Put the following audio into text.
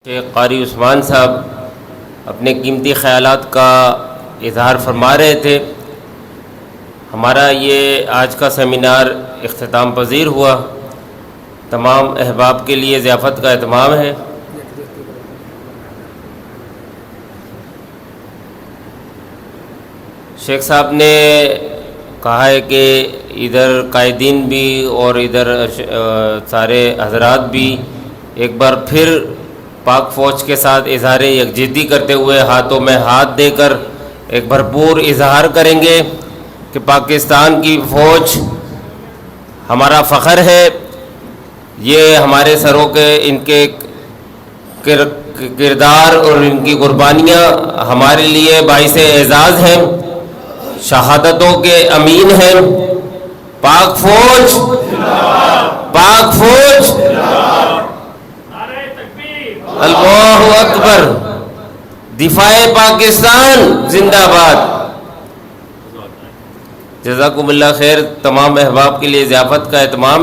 شیخ قاری عثمان صاحب اپنے قیمتی خیالات کا اظہار فرما رہے تھے۔ ہمارا یہ آج کا سیمینار اختتام پذیر ہوا۔ تمام احباب کے لیے ضیافت کا اہتمام ہے۔ شیخ صاحب نے کہا ہے کہ ادھر قائدین بھی اور ادھر سارے حضرات بھی ایک بار پھر پاک فوج کے ساتھ اظہار یکجہتی کرتے ہوئے ہاتھوں میں ہاتھ دے کر ایک بھرپور اظہار کریں گے کہ پاکستان کی فوج ہمارا فخر ہے، یہ ہمارے سروں کے ان کے کردار اور ان کی قربانیاں ہمارے لیے باعث اعزاز ہیں، شہادتوں کے امین ہیں۔ پاک فوج، پاک فوج، اللہ اکبر، دفاع پاکستان زندہ باد۔ جزاکم اللہ خیر۔ تمام احباب کے لیے ضیافت کا اہتمام ہے۔